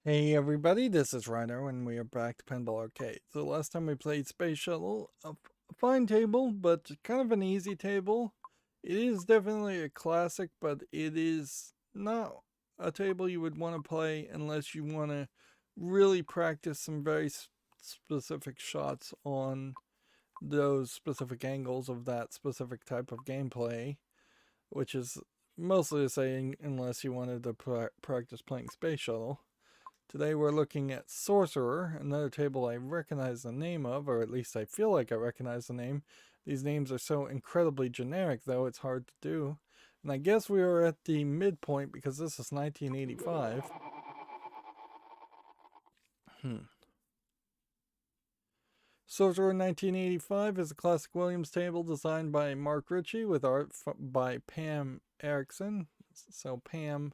Hey everybody, this is Rydo and we are back to Pinball Arcade. So last time we played Space Shuttle, a fine table, but kind of an easy table. It is definitely a classic, but it is not a table you would want to play unless you want to really practice some very specific shots on those specific angles of that specific type of gameplay, which is mostly the same unless you wanted to practice playing Space Shuttle. Today we're looking at Sorcerer, another table I recognize the name of, or at least I feel like I recognize the name. These names are so incredibly generic, though, it's hard to do. And I guess we are at the midpoint because this is 1985. Sorcerer 1985 is a classic Williams table designed by Mark Ritchie with art by Pam Erickson. So Pam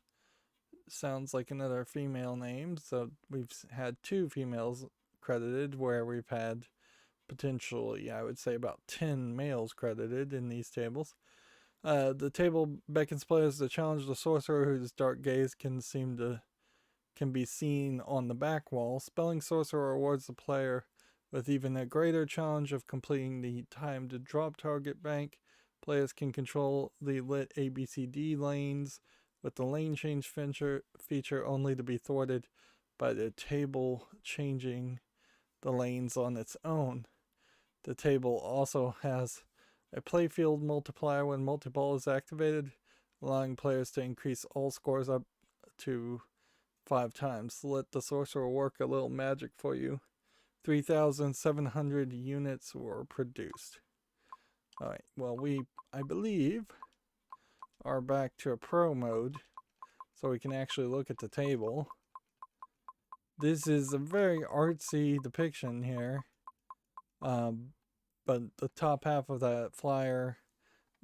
sounds like another female name. So we've had two females credited, where we've had potentially, I would say, about 10 males credited in these tables. The table beckons players to challenge the sorcerer whose dark gaze can be seen on the back wall. Spelling Sorcerer awards the player with even a greater challenge of completing the timed drop target bank. Players can control the lit ABCD lanes with the lane change feature only to be thwarted by the table changing the lanes on its own. The table also has a playfield multiplier when multi-ball is activated, allowing players to increase all scores up to 5 times. Let the sorcerer work a little magic for you. 3,700 units were produced. Alright, well, I believe, are back to a pro mode, so we can actually look at the table. This is a very artsy depiction here, but the top half of that flyer,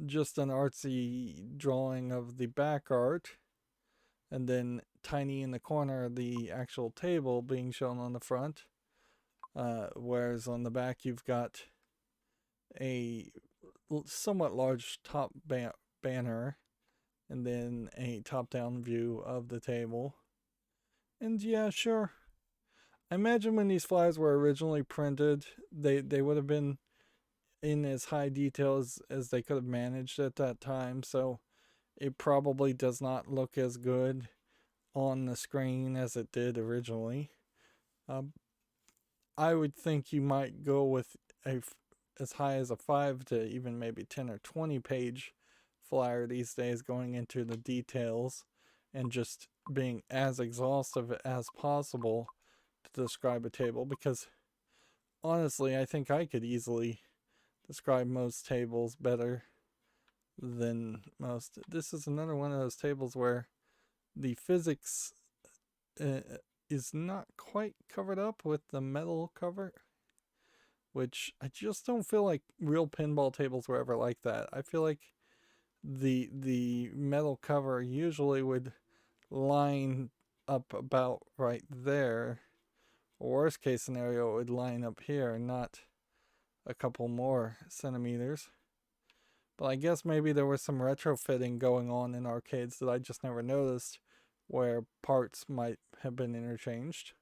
just an artsy drawing of the back art, and then tiny in the corner the actual table being shown on the front. Whereas on the back you've got a somewhat large top banner and then a top-down view of the table. And yeah, sure. I imagine when these flyers were originally printed, they would have been in as high detail as they could have managed at that time, so it probably does not look as good on the screen as it did originally. I would think you might go with as high as a 5 to even maybe 10 or 20 page flyer these days, going into the details and just being as exhaustive as possible to describe a table, because honestly I think I could easily describe most tables better than most. This is another one of those tables where the physics uh, is not quite covered up with the metal cover, which I just don't feel like real pinball tables were ever like that. I feel like the metal cover usually would line up about right there. Worst case scenario, it would line up here, not a couple more centimeters. But I guess maybe there was some retrofitting going on in arcades that I just never noticed, where parts might have been interchanged.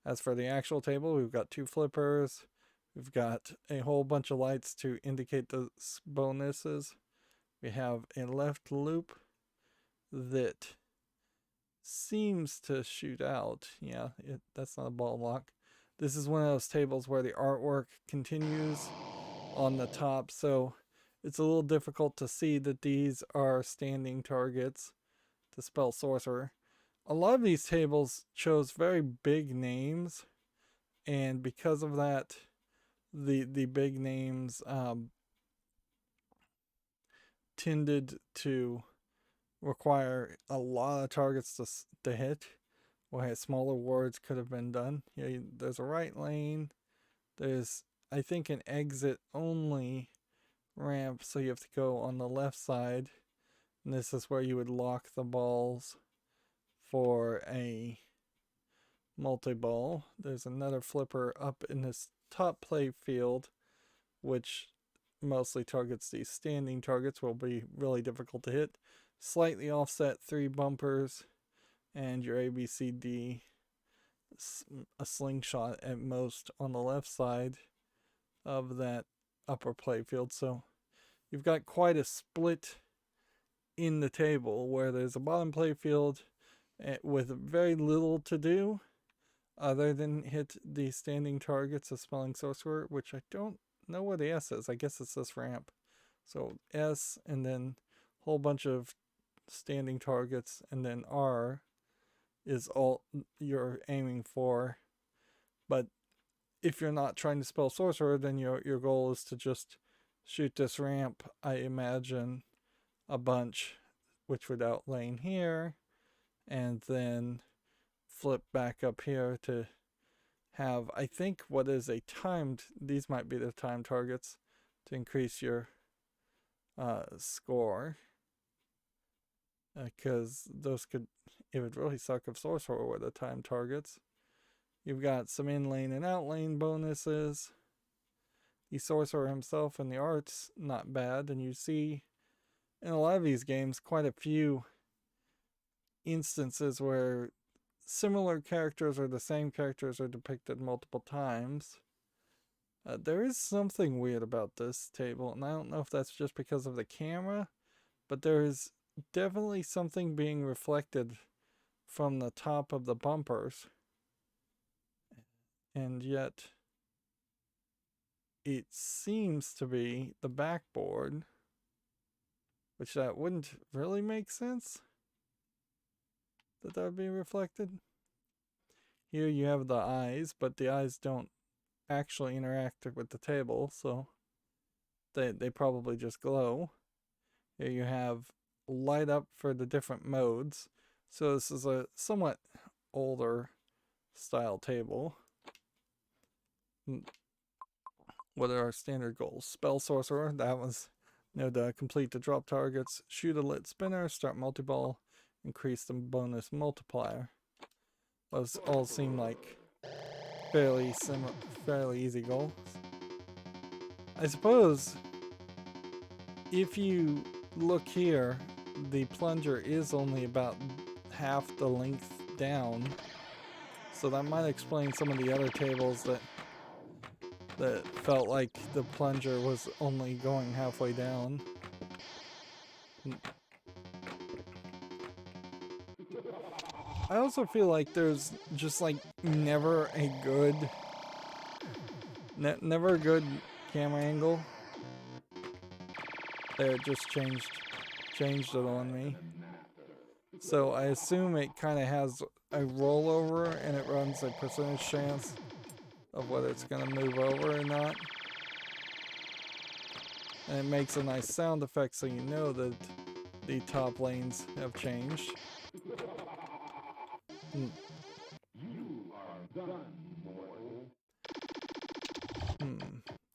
As for the actual table, we've got two flippers. We've got a whole bunch of lights to indicate the bonuses. We have a left loop that seems to shoot out. Yeah, that's not a ball lock. This is one of those tables where the artwork continues on the top, so it's a little difficult to see that these are standing targets to spell sorcerer. A lot of these tables chose very big names, and because of that, the big names tended to require a lot of targets to hit, where smaller wards could have been done. Yeah, there's a right lane. There's, I think, an exit only ramp, so you have to go on the left side. And this is where you would lock the balls for a multi-ball. There's another flipper up in this top play field, which mostly targets these standing targets, will be really difficult to hit. Slightly offset 3 bumpers and your ABCD a slingshot at most on the left side of that upper playfield. So you've got quite a split in the table where there's a bottom playfield with very little to do other than hit the standing targets of Smelling Sorcerer, which I don't know what the S is. I guess it's this ramp. So S and then a whole bunch of standing targets, and then R is all you're aiming for. But if you're not trying to spell Sorcerer, then your goal is to just shoot this ramp, I imagine, a bunch, which would outlane here, and then flip back up here to have, I think, what is a timed, these might be the timed targets to increase your score, because those could, it would really suck if Sorcerer were the timed targets. You've got some in-lane and out-lane bonuses. The Sorcerer himself in the art's not bad, and you see in a lot of these games quite a few instances where similar characters or the same characters are depicted multiple times. There is something weird about this table, and I don't know if that's just because of the camera, but there is definitely something being reflected from the top of the bumpers, and yet it seems to be the backboard, which that wouldn't really make sense that would be reflected. Here you have the eyes, but the eyes don't actually interact with the table, so they probably just glow. Here you have light up for the different modes. So this is a somewhat older style table. What are our standard goals? Spell Sorcerer, that was complete the drop targets, shoot a lit spinner, start multi-ball, increase the bonus multiplier. Those all seem like fairly easy goals. I suppose if you look here, the plunger is only about half the length down, so that might explain some of the other tables that felt like the plunger was only going halfway down. I also feel like there's just like never a good camera angle. There, it just changed it on me. So I assume it kind of has a rollover and it runs a percentage chance of whether it's going to move over or not. And it makes a nice sound effect so you know that the top lanes have changed.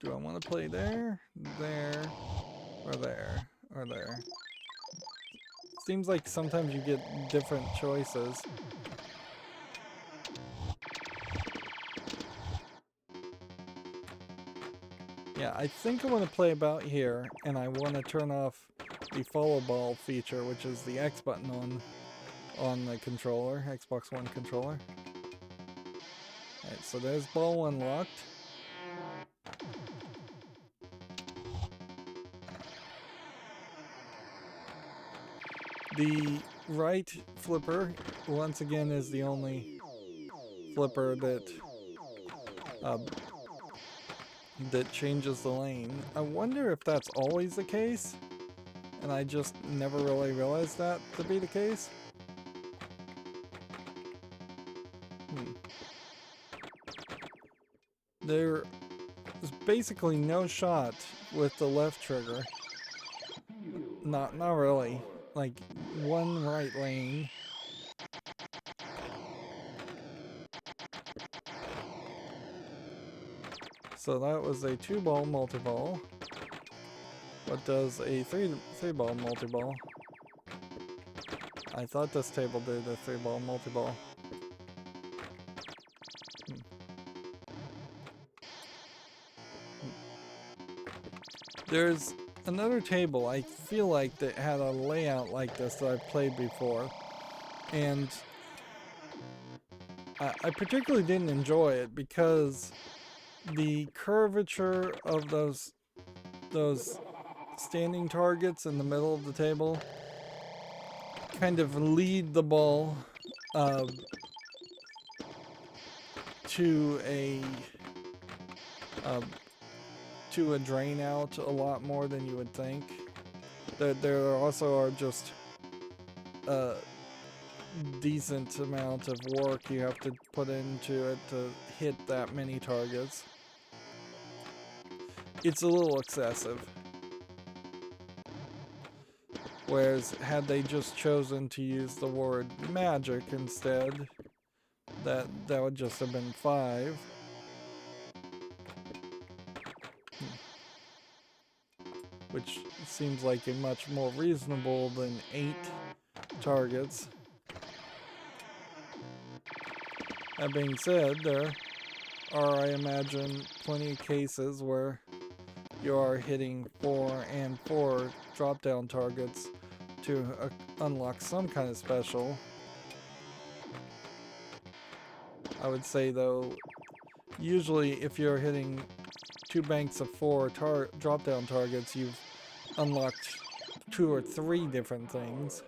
Do I want to play there, or there, or there? Seems like sometimes you get different choices. Yeah, I think I want to play about here, and I want to turn off the follow ball feature, which is the X button on the controller, Xbox One controller. Alright, so there's ball unlocked. The right flipper, once again, is the only flipper that changes the lane. I wonder if that's always the case, and I just never really realized that to be the case. There is basically no shot with the left trigger. Not really. Like one right lane. So that was a 2-ball multi-ball. What does a 3-ball multi-ball? I thought this table did a 3-ball multi-ball. There's another table I feel like that had a layout like this that I've played before, and I particularly didn't enjoy it because the curvature of those standing targets in the middle of the table kind of lead the ball to a drain out a lot more than you would think. There also are just a decent amount of work you have to put into it to hit that many targets. It's a little excessive. Whereas had they just chosen to use the word magic instead, that would just have been 5. Which seems like a much more reasonable than 8 targets. That being said, there are, I imagine, plenty of cases where you are hitting 4 and 4 drop-down targets to unlock some kind of special. I would say, though, usually if you're hitting 2 banks of 4 drop-down targets, you've unlocked 2 or 3 different things.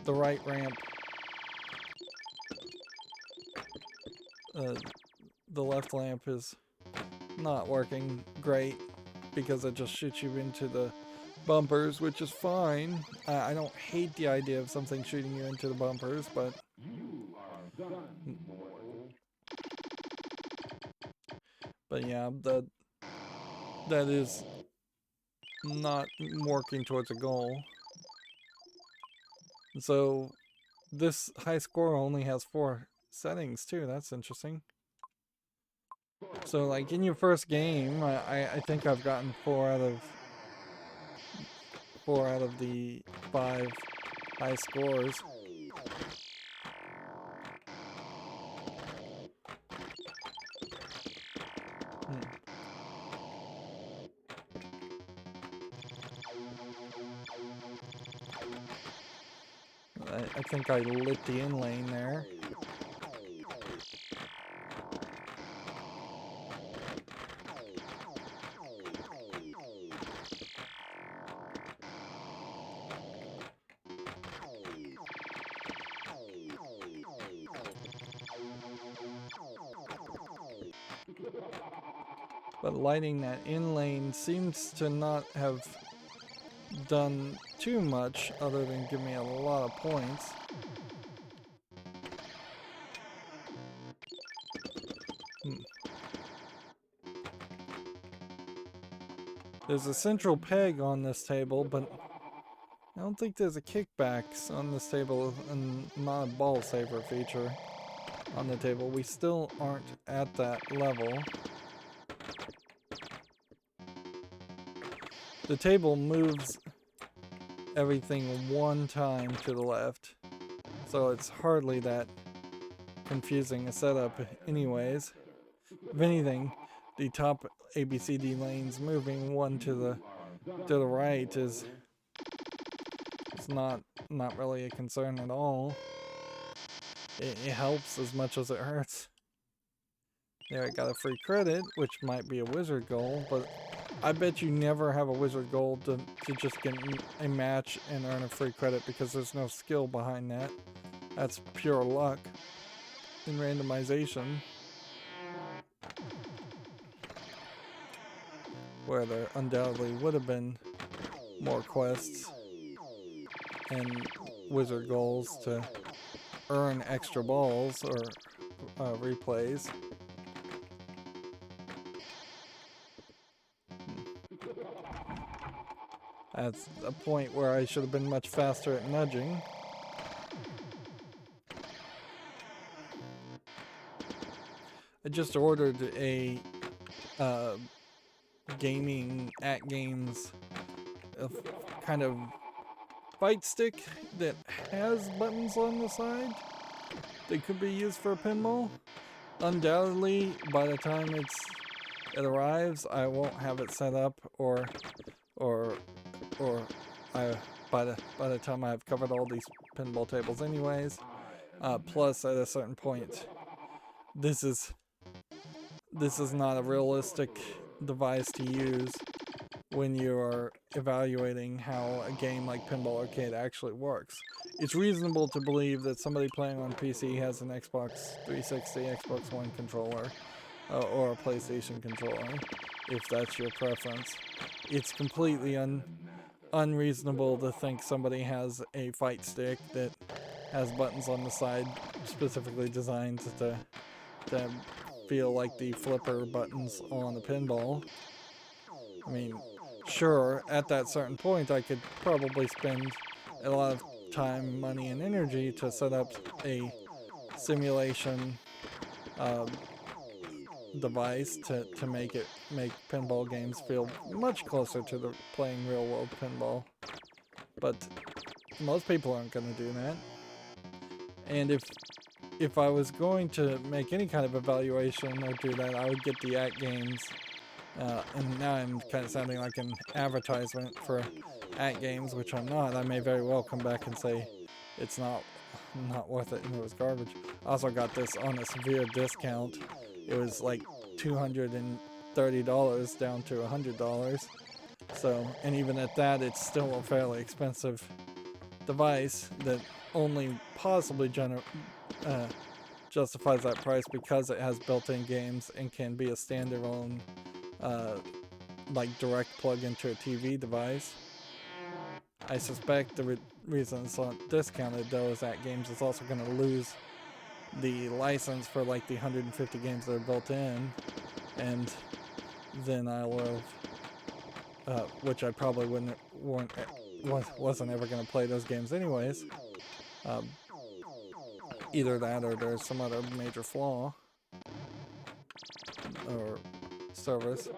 The right ramp, the left lamp is not working great because it just shoots you into the bumpers, which is fine. I don't hate the idea of something shooting you into the bumpers, but yeah, that is not working towards a goal. So this high score only has 4 settings too. That's interesting. So like in your first game, I think I've gotten 4 out of the 5 high scores. I think I lit the in lane there. But lighting that in lane seems to not have done too much other than give me a lot of points. There's a central peg on this table, but I don't think there's a kickbacks on this table and not a ball saver feature on the table. We still aren't at that level. The table moves everything 1 time to the left, so it's hardly that confusing a setup anyways. If anything, the top ABCD lanes moving 1 to the right is not really a concern at all. It helps as much as it hurts. There, I got a free credit, which might be a wizard goal, but I bet you never have a wizard goal to just get a match and earn a free credit because there's no skill behind that. That's pure luck in randomization. Where there undoubtedly would have been more quests and wizard goals to earn extra balls or replays. That's a point where I should have been much faster at nudging. I just ordered a gaming at games kind of fight stick that has buttons on the side that could be used for a pinball. Undoubtedly, by the time it arrives, I won't have it set up, or by the time I've covered all these pinball tables anyways. Plus, at a certain point, this is not a realistic device to use when you're evaluating how a game like Pinball Arcade actually works. It's reasonable to believe that somebody playing on PC has an Xbox 360, Xbox One controller, or a PlayStation controller, if that's your preference. It's completely unreasonable to think somebody has a fight stick that has buttons on the side specifically designed to feel like the flipper buttons on a pinball. I mean, sure, at that certain point I could probably spend a lot of time, money, and energy to set up a simulation device to make pinball games feel much closer to the playing real world pinball. But most people aren't going to do that. And if I was going to make any kind of evaluation or do that, I would get the AT Games. And now I'm kind of sounding like an advertisement for AT Games, which I'm not. I may very well come back and say it's not worth it and it was garbage. I also got this on a severe discount. It was like $230 down to $100. So, and even at that, it's still a fairly expensive device that only possibly justifies that price because it has built-in games and can be a standalone, like direct plug into a TV device. I suspect the reason it's discounted though is that Games is also going to lose the license for like the 150 games that are built in, and then I will have, which I probably wasn't ever going to play those games anyways. Either that or there's some other major flaw or service.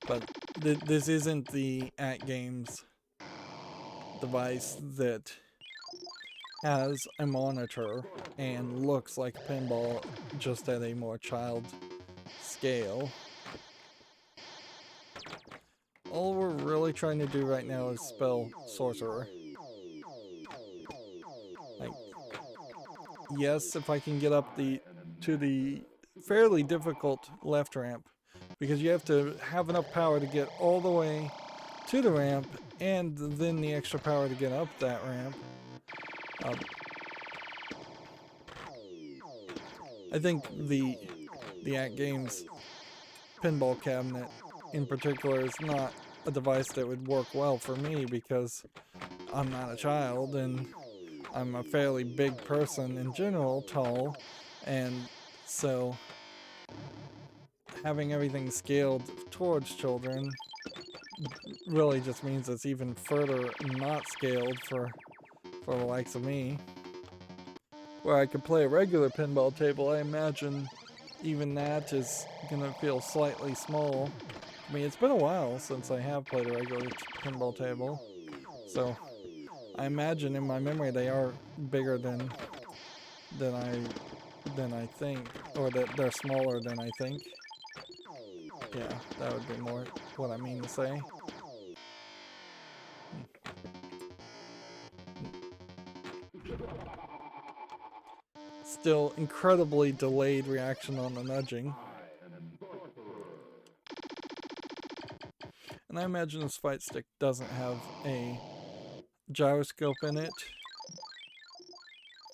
But this isn't the AT Games device that has a monitor and looks like a pinball, just at a more child scale. All we're really trying to do right now is spell sorcerer. Like, yes, if I can get up to the fairly difficult left ramp, because you have to have enough power to get all the way to the ramp and then the extra power to get up that ramp. I think the AT Games pinball cabinet in particular is not a device that would work well for me because I'm not a child and I'm a fairly big person in general, tall, and so having everything scaled towards children really just means it's even further not scaled for the likes of me. Where I could play a regular pinball table, I imagine even that is gonna feel slightly small. I mean, it's been a while since I have played a regular pinball table, so I imagine in my memory they are bigger than I think, or that they're smaller than I think. Yeah, that would be more what I mean to say. Still incredibly delayed reaction on the nudging. And I imagine this fight stick doesn't have a gyroscope in it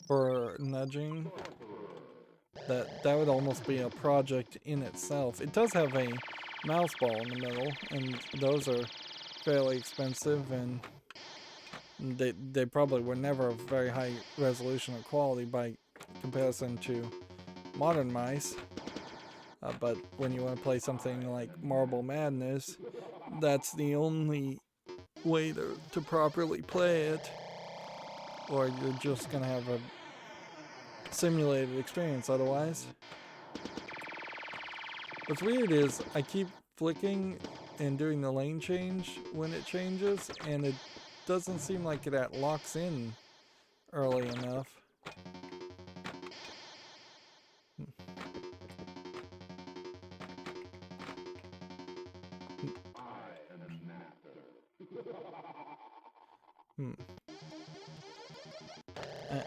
for nudging. That would almost be a project in itself. It does have a mouse ball in the middle, and those are fairly expensive, and they probably were never of very high resolution or quality by comparison to modern mice. But when you want to play something like Marble Madness, that's the only way to properly play it, or you're just gonna have a simulated experience otherwise. What's weird is I keep flicking and doing the lane change when it changes, and it doesn't seem like it locks in early enough.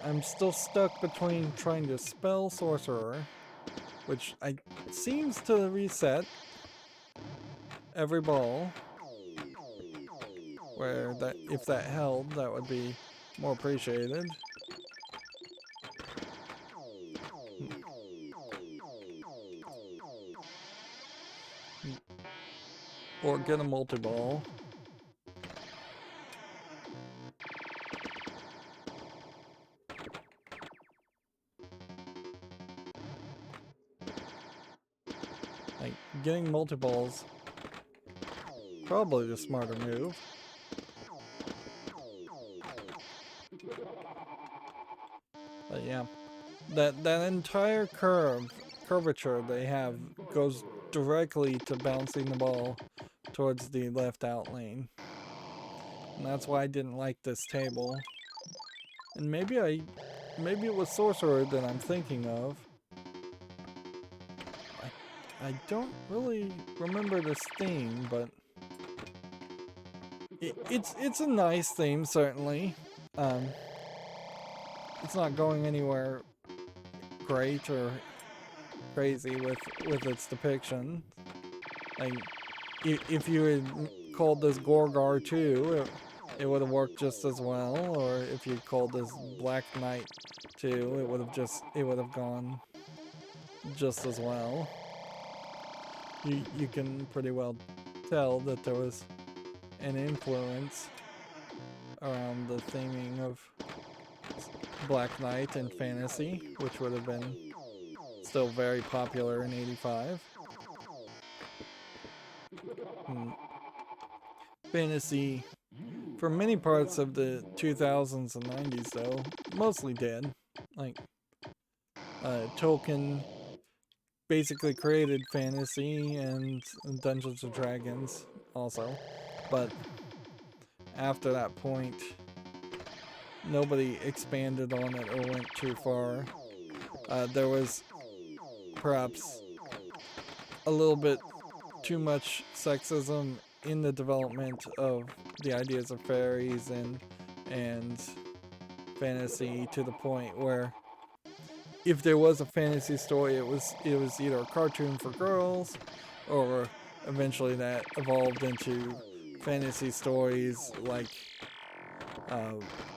I'm still stuck between trying to spell sorcerer, which seems to reset every ball, where that if that held, that would be more appreciated. Or get a multi-ball. Like, getting multi-balls, probably the smarter move. But yeah, that entire curvature they have goes directly to bouncing the ball towards the left out lane. And that's why I didn't like this table. And maybe it was Sorcerer that I'm thinking of. I don't really remember this theme, but it's a nice theme, certainly. It's not going anywhere great or crazy with its depiction. Like, if you had called this Gorgar 2, it would have worked just as well. Or if you called this Black Knight 2, it would have gone just as well. You can pretty well tell that there was an influence around the theming of Black Knight and fantasy, which would have been still very popular in '85. Fantasy, for many parts of the 2000s and 90s, though, mostly dead. Like, Tolkien basically created fantasy and Dungeons and Dragons also, but after that point, nobody expanded on it or went too far. There was perhaps a little bit too much sexism in the development of the ideas of fairies and fantasy, to the point where if there was a fantasy story, it was either a cartoon for girls, or eventually that evolved into fantasy stories like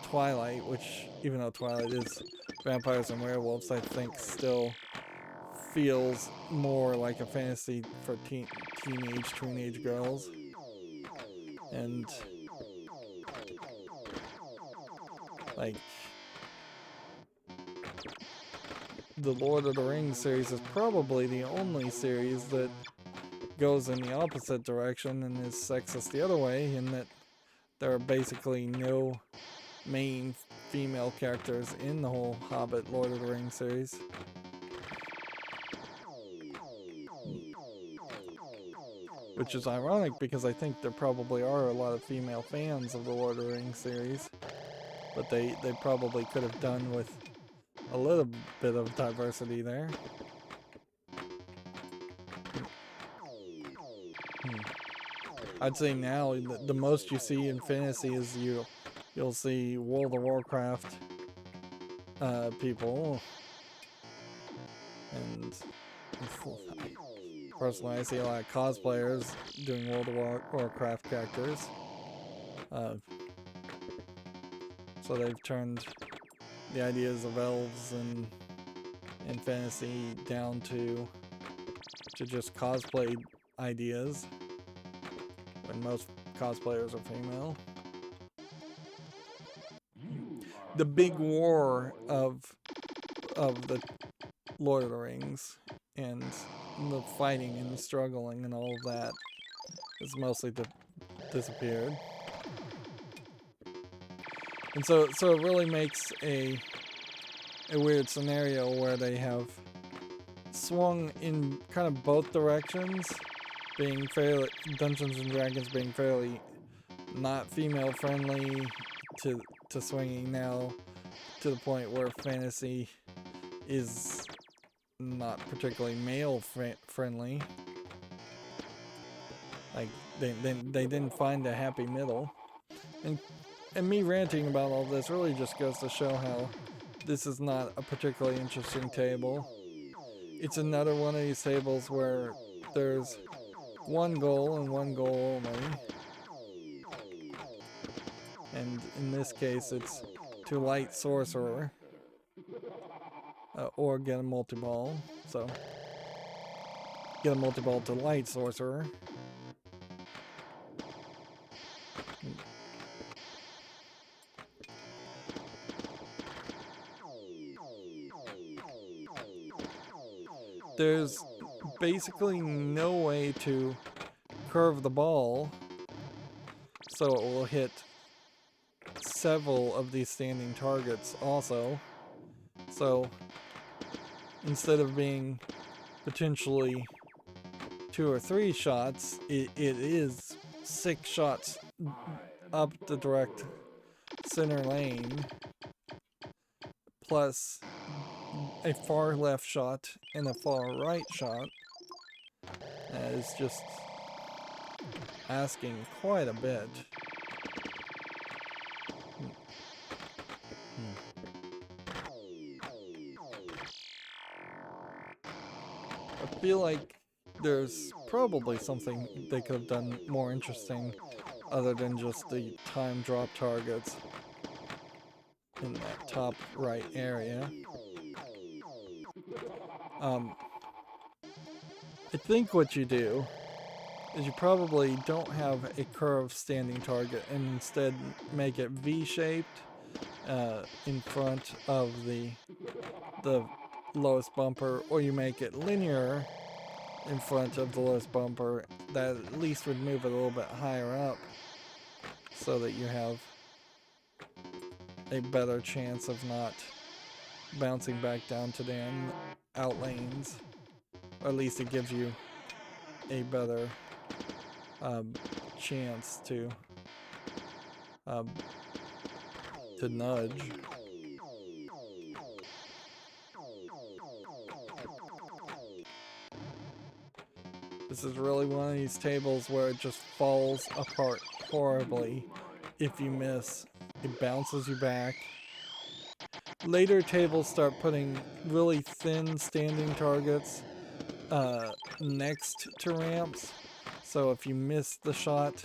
Twilight, which, even though Twilight is vampires and werewolves, I think still feels more like a fantasy for teenage girls. And like, the Lord of the Rings series is probably the only series that goes in the opposite direction and is sexist the other way, in that there are basically no main female characters in the whole Hobbit Lord of the Rings series. Which is ironic, because I think there probably are a lot of female fans of the Lord of the Rings series, but they probably could have done with a little bit of diversity there. I'd say now the most you see in fantasy is you'll see World of Warcraft people, and personally I see a lot of cosplayers doing World of Warcraft characters. So they've turned the ideas of elves and fantasy down to just cosplay ideas, when most cosplayers are female. The big war of the Lord of the Rings and the fighting and the struggling and all of that has mostly disappeared. And so it really makes a weird scenario where they have swung in kind of both directions being fairly, Dungeons and Dragons being fairly not female friendly to swinging now to the point where fantasy is not particularly male friendly. Like they didn't find a happy middle, and me ranting about all this really just goes to show how this is not a particularly interesting table. It's another one of these tables where there's one goal and one goal only, and in this case it's to light sorcerer or get a multi-ball. So get a multi-ball to light sorcerer. There's basically no way to curve the ball so it will hit several of these standing targets also. So instead of being potentially 2 or 3 shots, it is 6 shots up the direct center lane, plus a far left shot and a far right shot. That is just asking quite a bit. I feel like there's probably something they could have done more interesting other than just the time drop targets in that top right area. I think what you do is you probably don't have a curved standing target and instead make it V-shaped in front of the lowest bumper, or you make it linear in front of the lowest bumper. That at least would move it a little bit higher up so that you have a better chance of not bouncing back down to the out lanes. Or at least it gives you a better chance to nudge. This is really one of these tables where it just falls apart horribly if you miss. It bounces you back. Later tables start putting really thin standing targets next to ramps, so if you miss the shot,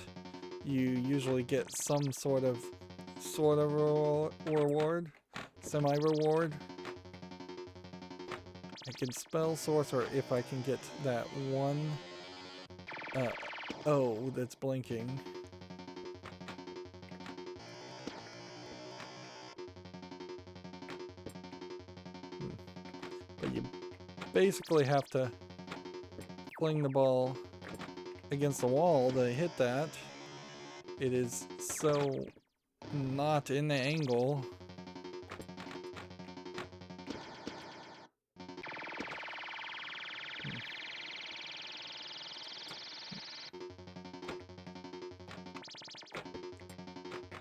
you usually get some sort of reward, semi-reward. I can spell sorcerer if I can get that one O that's blinking. But you basically have to fling the ball against the wall to hit that. It is so not in the angle.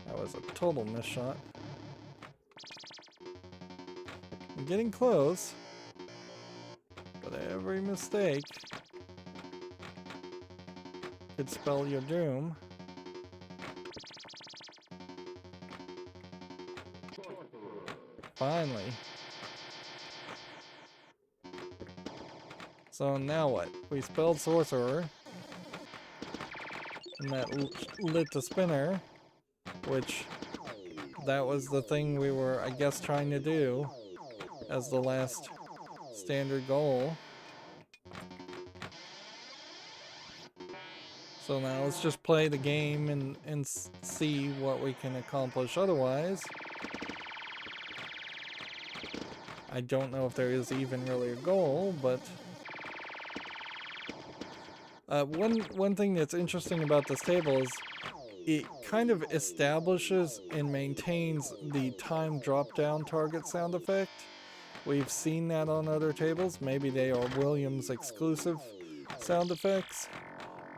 That was a total miss shot. I'm getting close, but every mistake could spell your doom. Finally. So now what? We spelled sorcerer, and that lit the spinner, which that was the thing we were, I guess, trying to do as the last standard goal. So now let's just play the game and see what we can accomplish otherwise. I don't know if there is even really a goal, but one thing that's interesting about this table is it kind of establishes and maintains the time drop-down target sound effect. We've seen that on other tables. Maybe they are Williams exclusive sound effects,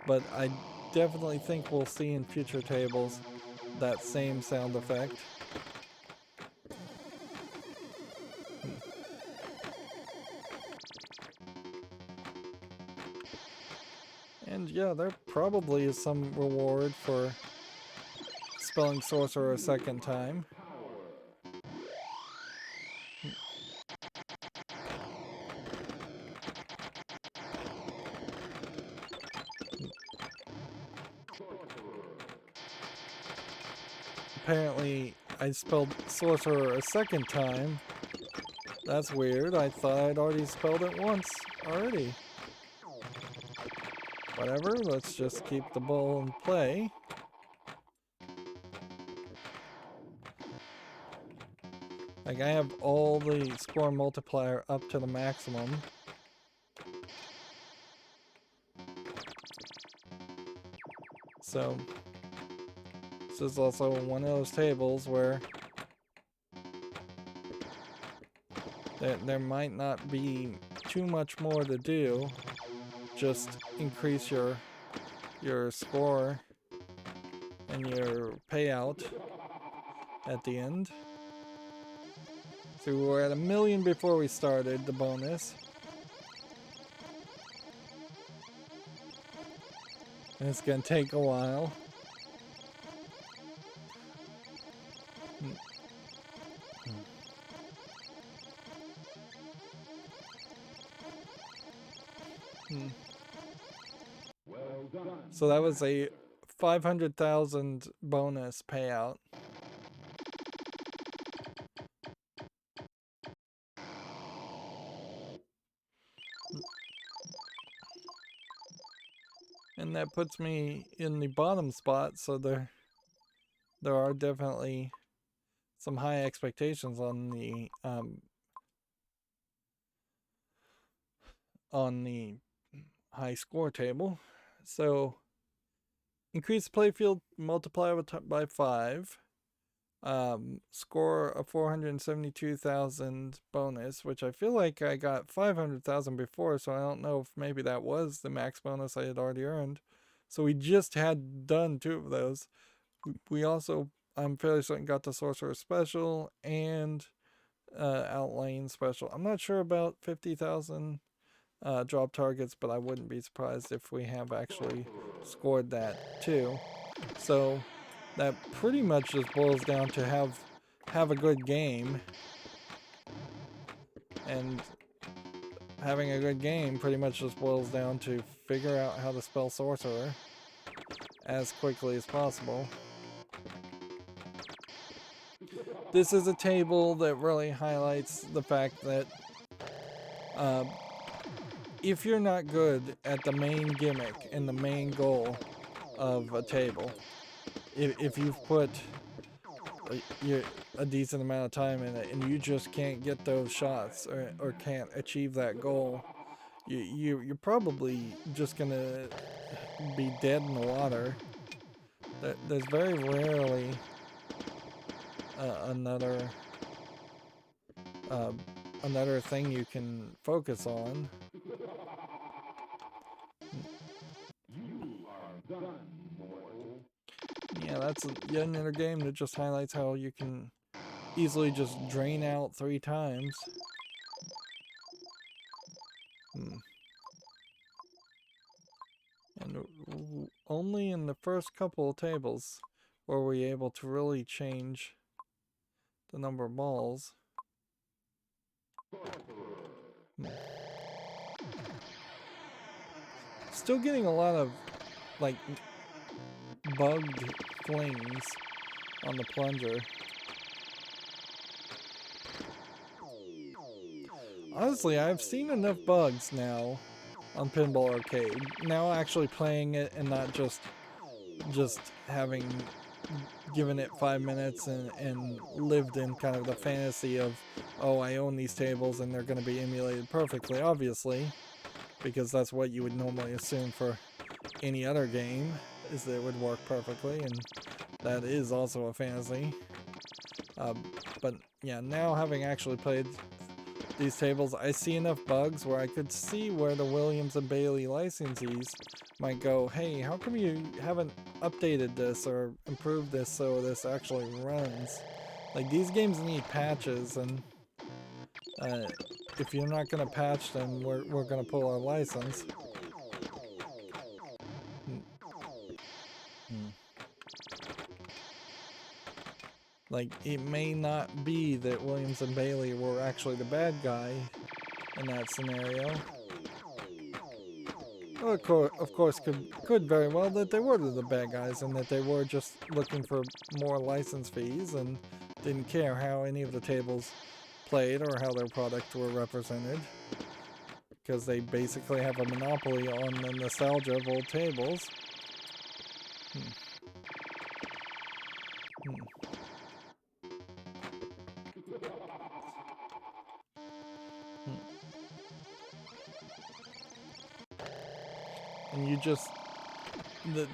but I definitely think we'll see in future tables that same sound effect. And yeah, there probably is some reward for spelling sorcerer a second time. Apparently, I spelled sorcerer a second time. That's weird. I thought I'd already spelled it once already. Whatever, let's just keep the ball in play. Like, I have all the score multiplier up to the maximum. So, this is also one of those tables where there might not be too much more to do. Just increase your score and your payout at the end. So we were at 1 million before we started the bonus. And it's gonna take a while. So that was a 500,000 bonus payout. And that puts me in the bottom spot, so there are definitely some high expectations on the high score table. So increase playfield multiplier by 5. Score a 472,000 bonus, which I feel like I got 500,000 before, so I don't know if maybe that was the max bonus I had already earned. So we just had done 2 of those. We also, I'm fairly certain, got the Sorcerer Special and Outlane Special. I'm not sure about 50,000 drop targets, but I wouldn't be surprised if we have actually scored that too. So that pretty much just boils down to have a good game, and having a good game pretty much just boils down to figure out how to spell sorcerer as quickly as possible. This is a table that really highlights the fact that if you're not good at the main gimmick and the main goal of a table, if you've put a decent amount of time in it and you just can't get those shots or can't achieve that goal, you're probably just gonna be dead in the water. There's very rarely another thing you can focus on. Yeah, that's yet another game that just highlights how you can easily just drain out 3 times. And only in the first couple of tables were we able to really change the number of balls. Still getting a lot of like bugged flings on the plunger. Honestly, I've seen enough bugs now on Pinball Arcade. Now actually playing it and not just having given it 5 minutes and lived in kind of the fantasy of, oh, I own these tables and they're going to be emulated perfectly, obviously, because that's what you would normally assume for any other game, is that it would work perfectly, and that is also a fantasy. But yeah, now having actually played these tables, I see enough bugs where I could see where the Williams and Bailey licensees might go, hey, how come you haven't updated this or improved this so this actually runs? Like, these games need patches, and if you're not going to patch them, we're going to pull our license. Like, it may not be that Williams and Bailey were actually the bad guy in that scenario. Well, of course, could very well that they were the bad guys and that they were just looking for more license fees and didn't care how any of the tables played or how their products were represented, because they basically have a monopoly on the nostalgia of old tables. And you just...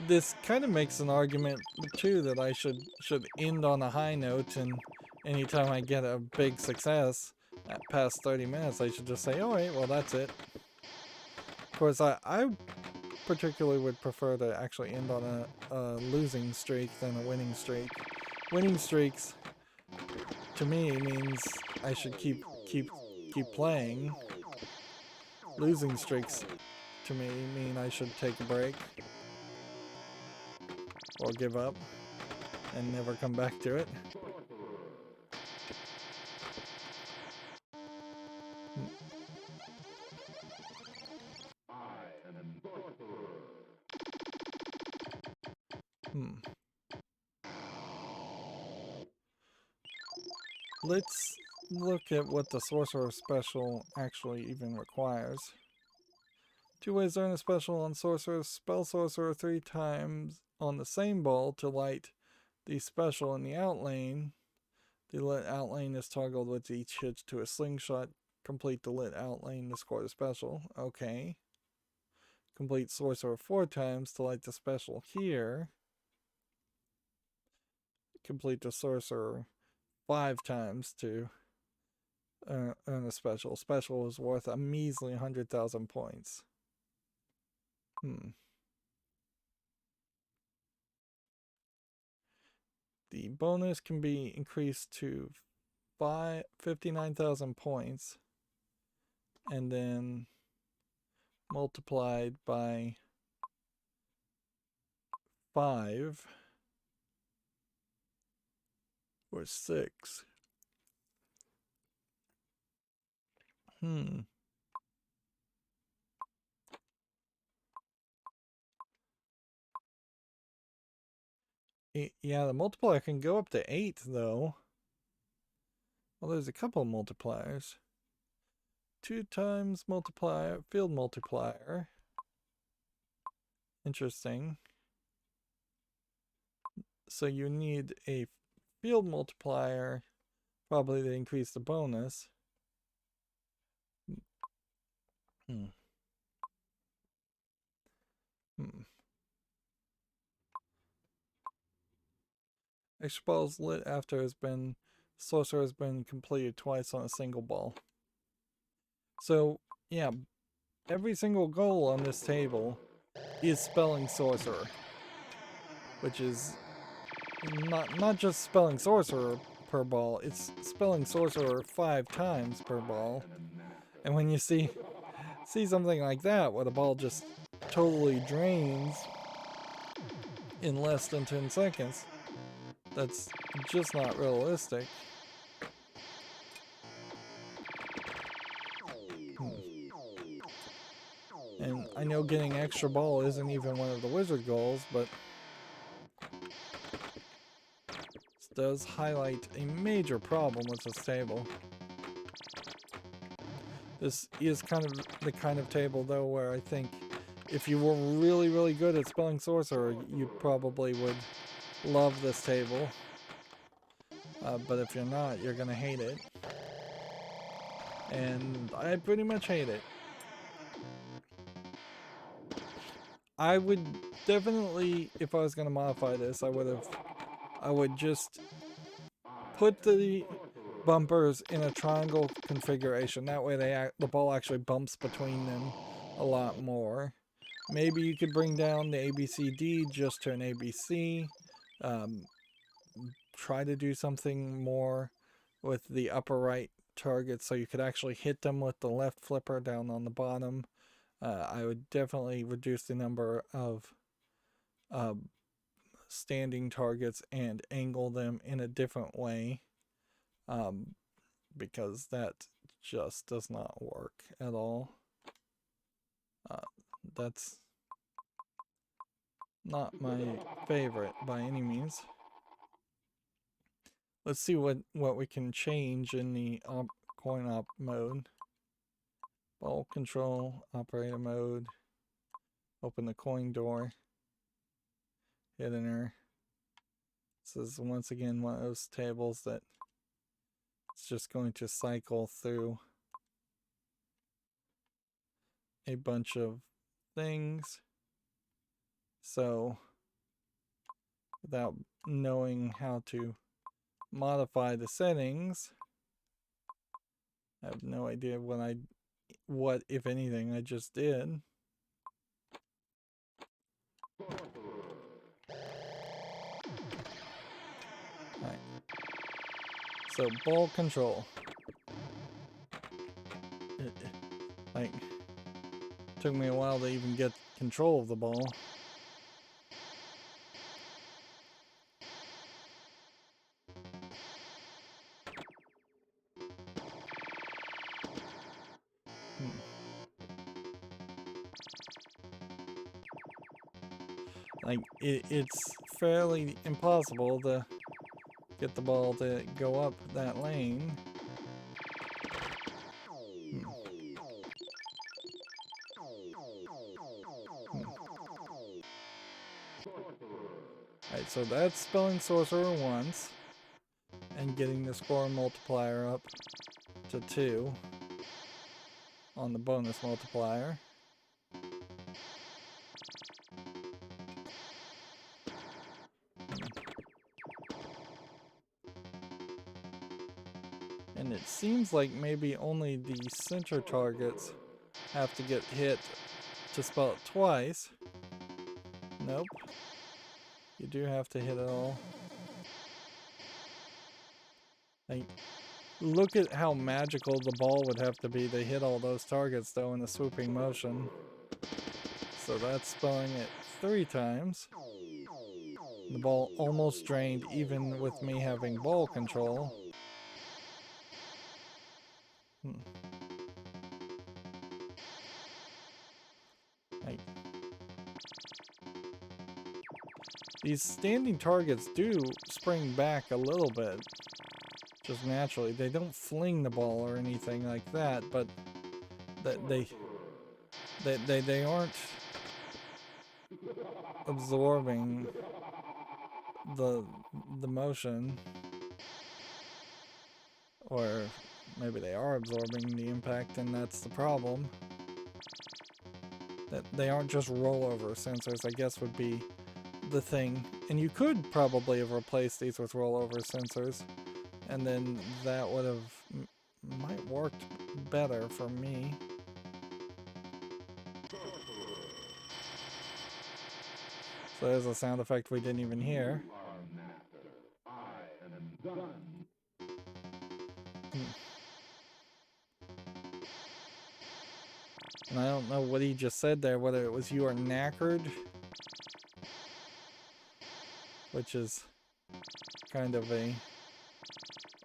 This kind of makes an argument, too, that I should end on a high note, and anytime I get a big success at past 30 minutes, I should just say, alright, well, that's it. Of course, I particularly would prefer to actually end on a losing streak than a winning streak. Winning streaks, to me, means I should keep playing. Losing streaks, to me, mean I should take a break. Or give up and never come back to it. Let's look at what the Sorcerer Special actually even requires. 2 ways to earn a special on Sorcerer. Spell Sorcerer 3 times on the same ball to light the special in the outlane. The lit outlane is toggled with each hit to a slingshot. Complete the lit outlane to score the special. Okay. Complete Sorcerer 4 times to light the special here. Complete the Sorcerer 5 times to earn a special. Special is worth a measly 100,000 points. The bonus can be increased to 59,000 points and then multiplied by 5 or 6. Yeah, the multiplier can go up to 8, though. Well, there's a couple of multipliers. 2 times multiplier, field multiplier. Interesting. So you need a field multiplier, probably to increase the bonus. Extra balls lit after Sorcerer has been completed twice on a single ball. So, yeah, every single goal on this table is spelling Sorcerer, which is not just spelling Sorcerer per ball, it's spelling Sorcerer 5 times per ball. And when you see something like that, where the ball just totally drains in less than 10 seconds, that's just not realistic. And I know getting extra ball isn't even one of the wizard goals, but this does highlight a major problem with this table. This is kind of the kind of table, though, where I think if you were really, really good at spelling Sorcerer, you probably would love this table. But if you're not, you're gonna hate it. And I pretty much hate it. I would definitely, if I was gonna modify this, I would just put the bumpers in a triangle configuration. That way the ball actually bumps between them a lot more. Maybe you could bring down the ABCD just to an ABC. Try to do something more with the upper right targets so you could actually hit them with the left flipper down on the bottom. I would definitely reduce the number of standing targets and angle them in a different way, because that just does not work at all. That's not my favorite by any means. Let's see what we can change in the coin op mode. Ball control, operator mode, open the coin door, hit enter. This is once again one of those tables that it's just going to cycle through a bunch of things. So without knowing how to modify the settings, I have no idea what if anything I just did. Right. So ball control. It took me a while to even get control of the ball. It's fairly impossible to get the ball to go up that lane. Alright, so that's spelling sorcerer once and getting the score multiplier up to 2 on the bonus multiplier. And it seems like maybe only the center targets have to get hit to spell it twice. Nope. You do have to hit it all. Look at how magical the ball would have to be to hit all those targets though in a swooping motion. So that's spelling it 3 times. The ball almost drained even with me having ball control. These standing targets do spring back a little bit, just naturally. They don't fling the ball or anything like that, but they aren't absorbing the motion, or maybe they are absorbing the impact, and that's the problem. That they aren't just rollover sensors, I guess, would be the thing. And you could probably have replaced these with rollover sensors, and then that would have might worked better for me. So there's a sound effect we didn't even hear. And I don't know what he just said there, whether it was "you are knackered," which is kind of a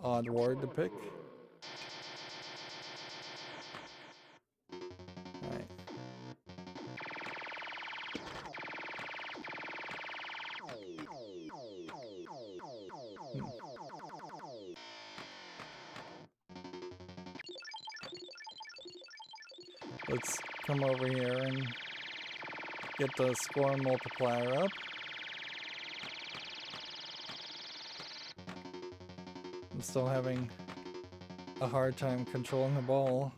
odd word to pick. Alright. Let's come over here and get the score multiplier up. I'm still having a hard time controlling the ball.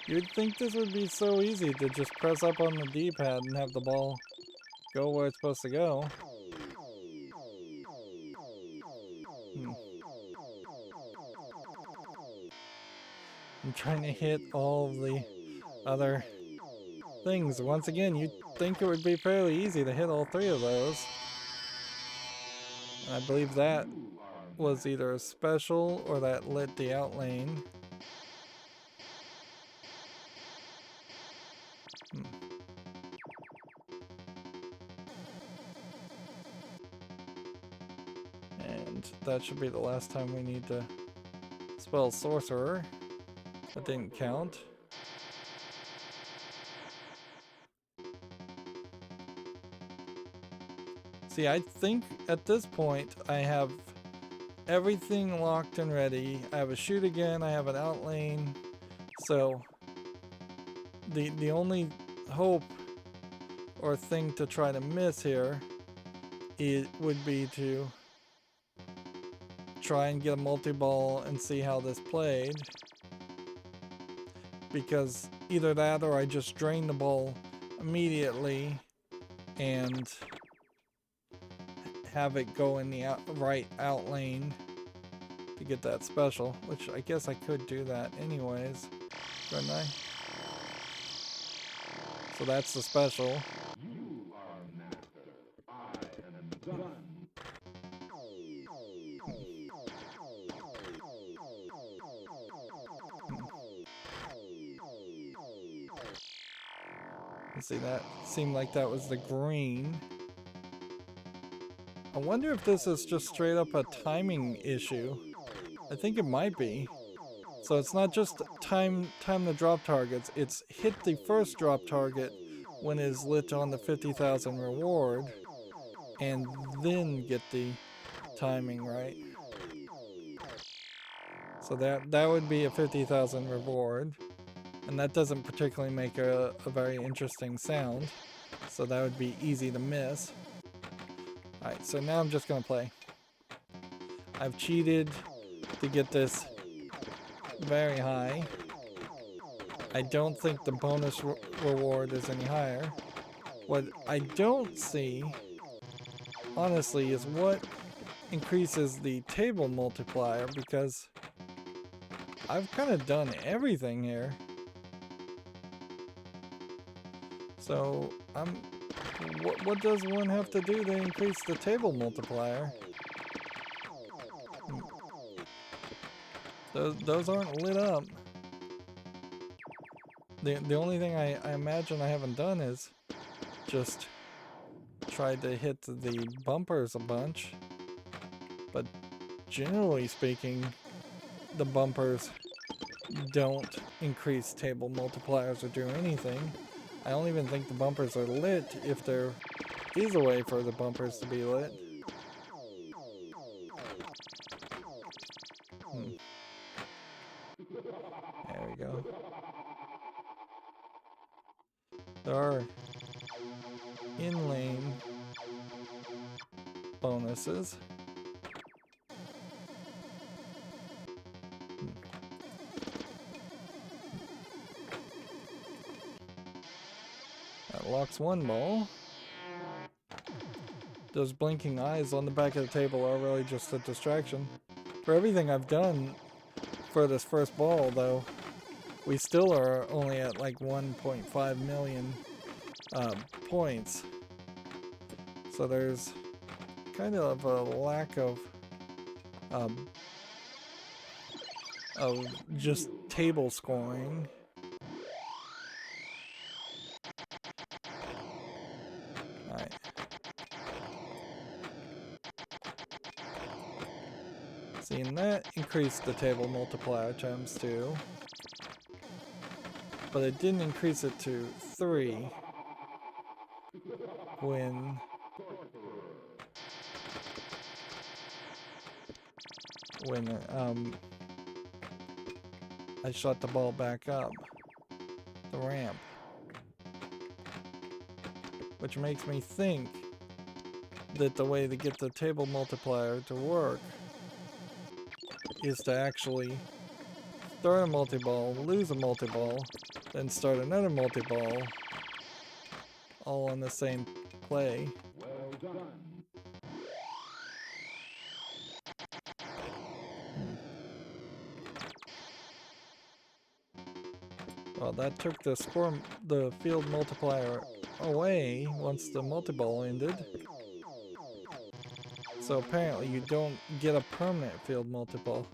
You'd think this would be so easy to just press up on the D-pad and have the ball go where it's supposed to go. I'm trying to hit all of the other things. Once again, you'd think it would be fairly easy to hit all three of those. And I believe that was either a special or that lit the out lane. And that should be the last time we need to spell sorcerer. That didn't count. See, I think at this point I have everything locked and ready. I have a shoot again, I have an out lane. So the only hope or thing to try to miss here would be to try and get a multi-ball and see how this played. Because either that or I just drain the ball immediately and have it go in the right out lane to get that special, which I guess I could do that anyways, couldn't I? So that's the special. You are master. I am done. See, that seemed like that was the green. I wonder if this is just straight up a timing issue. I think it might be. So it's not just time the drop targets, it's hit the first drop target when it is lit on the 50,000 reward, and then get the timing right. So that would be a 50,000 reward, and that doesn't particularly make a very interesting sound, so that would be easy to miss. Alright, so now I'm just gonna play. I've cheated to get this very high. I don't think the bonus reward is any higher. What I don't see, honestly, is what increases the table multiplier, because I've kind of done everything here. So what does one have to do to increase the table multiplier? Those aren't lit up. The only thing I imagine I haven't done is just tried to hit the bumpers a bunch. But generally speaking, the bumpers don't increase table multipliers or do anything. I don't even think the bumpers are lit if there is a way for the bumpers to be lit. There we go. There are in-lane bonuses. That locks one ball. Those blinking eyes on the back of the table are really just a distraction. For everything I've done for this first ball, though, we still are only at like 1.5 million points. So there's kind of a lack of just table scoring. Alright. See, and that increased the table multiplier times 2. But it didn't increase it to 3 when I shot the ball back up the ramp. Which makes me think that the way to get the table multiplier to work is to actually start a multi-ball, lose a multi-ball, then start another multi-ball, all on the same play. Well done. Well, that took the field multiplier away once the multi-ball ended. So apparently you don't get a permanent field multi-ball.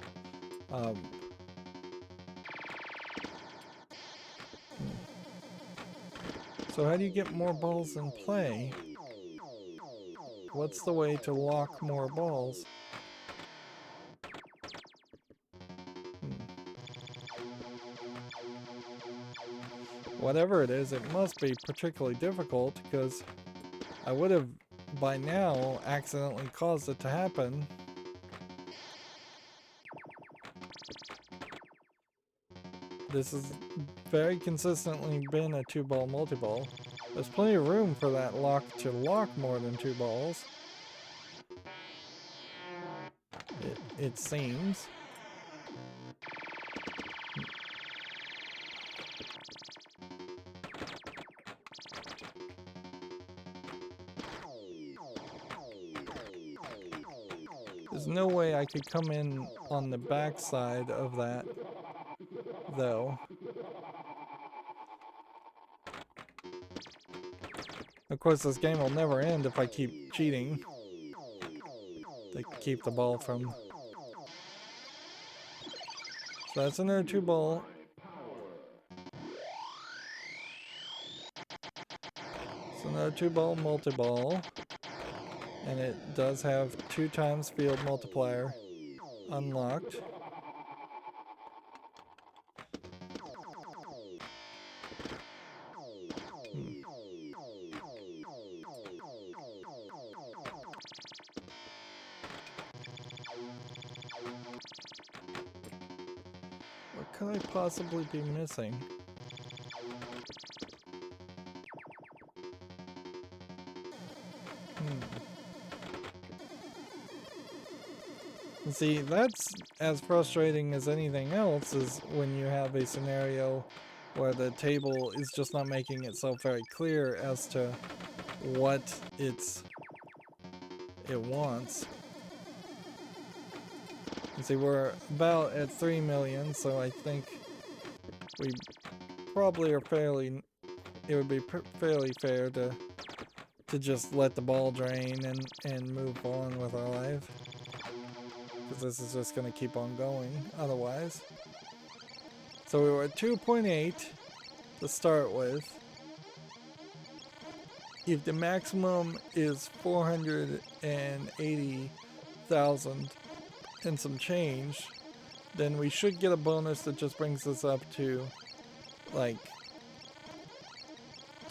So how do you get more balls in play? What's the way to lock more balls? Whatever it is, it must be particularly difficult because I would have by now accidentally caused it to happen. This has very consistently been a 2-ball multi-ball. There's plenty of room for that lock to lock more than 2 balls. It seems. There's no way I could come in on the back side of that, though. Of course, this game will never end if I keep cheating to keep the ball from... So that's another 2-ball. It's another 2-ball multi-ball. And it does have 2 times field multiplier unlocked. What could I possibly be missing? See, that's as frustrating as anything else is when you have a scenario where the table is just not making itself very clear as to what it wants. And see, we're about at 3 million, so I think we probably are fairly... It would be fairly fair to just let the ball drain and move on with our life. Because this is just going to keep on going otherwise. So we were at 2.8 to start with. If the maximum is 480,000 and some change, then we should get a bonus that just brings us up to like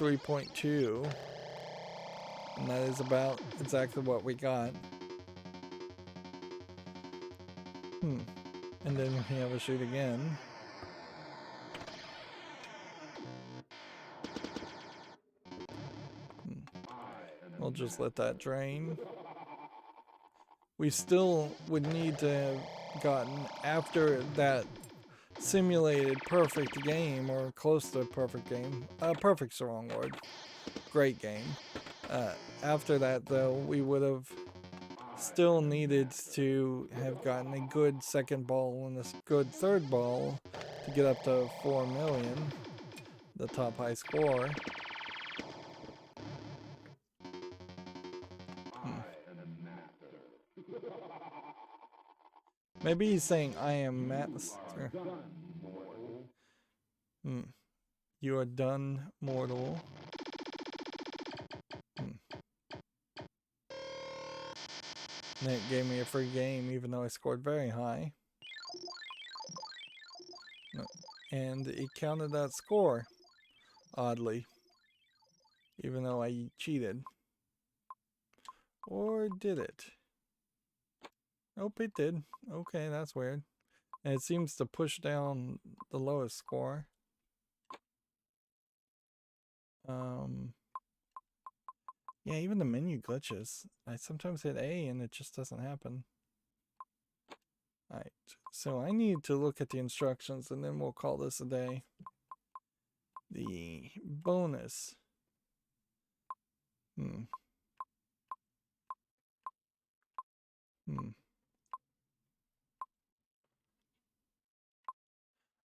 3.2. And that is about exactly what we got. And then we have a shoot again. We'll just let that drain. We still would need to have gotten, after that simulated perfect game, or close to a perfect game. Perfect's the wrong word. Great game. After that, though, we would have still needed to have gotten a good second ball and a good third ball to get up to 4 million, the top high score. Maybe he's saying I am master. You are done, mortal. And it gave me a free game even though I scored very high. And it counted that score, oddly. Even though I cheated. Or did it? Nope, it did. Okay, that's weird. And it seems to push down the lowest score. Yeah, even the menu glitches. I sometimes hit A and it just doesn't happen. Alright, So I need to look at the instructions and then we'll call this a day. The bonus.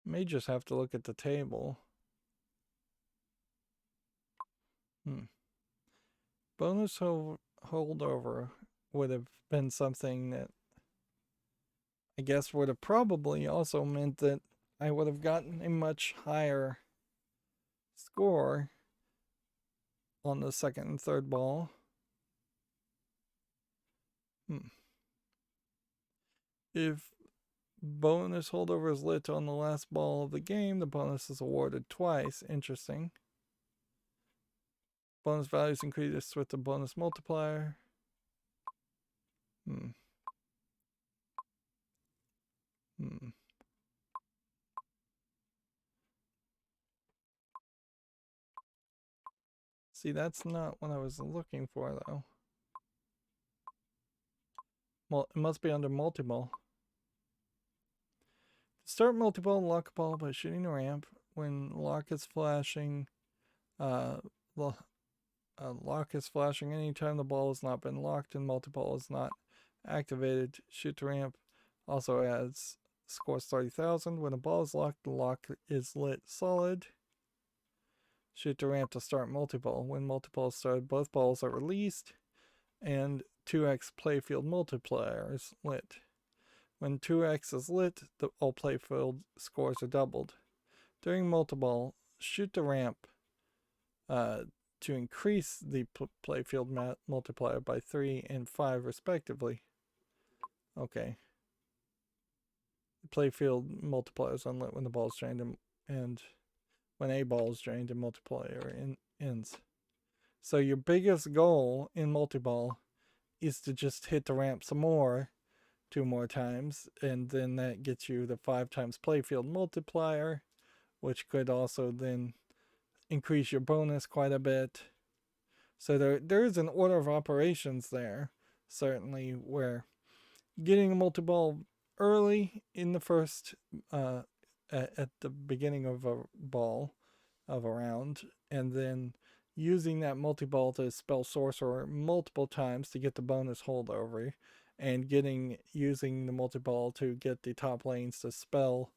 May just have to look at the table. Bonus holdover would have been something that I guess would have probably also meant that I would have gotten a much higher score on the second and third ball. If bonus holdover is lit on the last ball of the game, the bonus is awarded twice. Interesting. Bonus values increase with the bonus multiplier. See, that's not what I was looking for, though. Well, it must be under multi-ball. Start multi-ball and lock a ball by shooting the ramp. When lock is flashing, lock is flashing anytime the ball has not been locked and multi-ball is not activated. Shoot the ramp. Also adds scores 30,000. When a ball is locked, the lock is lit solid. Shoot the ramp to start multi-ball. When multi-ball is started, both balls are released and 2x playfield multiplier is lit. When 2x is lit, all playfield scores are doubled. During multi-ball, shoot the ramp to increase the playfield multiplier by 3 and 5 respectively. Okay. The playfield multiplier is unlit when the ball is drained and when a ball is drained and multiplier ends. So your biggest goal in multi-ball is to just hit the ramp some more, 2 more times, and then that gets you the 5 times playfield multiplier, which could also then increase your bonus quite a bit. So there is an order of operations there, certainly, where getting a multi-ball early in the first at the beginning of a ball of a round, and then using that multi-ball to spell sorcerer multiple times to get the bonus holdover, and using the multi-ball to get the top lanes to spell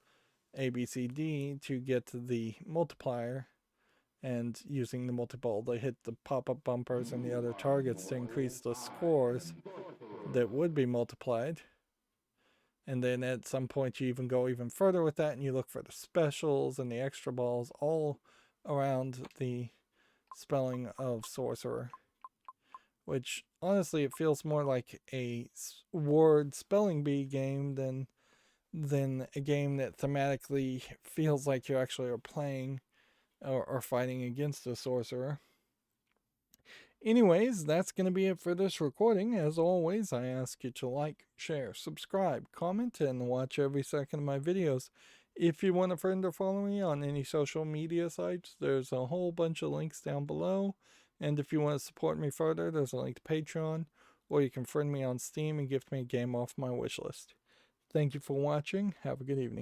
ABCD to get the multiplier, and using the multi-ball to hit the pop-up bumpers and the other targets to increase the scores that would be multiplied. And then at some point you even go even further with that and you look for the specials and the extra balls all around the spelling of sorcerer, which honestly it feels more like a word spelling bee game than a game that thematically feels like you actually are playing or fighting against a sorcerer. Anyways, that's going to be it for this recording. As always, I ask you to like, share, subscribe, comment, and watch every second of my videos. If you want a friend or follow me on any social media sites, there's a whole bunch of links down below. And if you want to support me further, there's a link to Patreon, or you can friend me on Steam and gift me a game off my wish list. Thank you for watching. Have a good evening.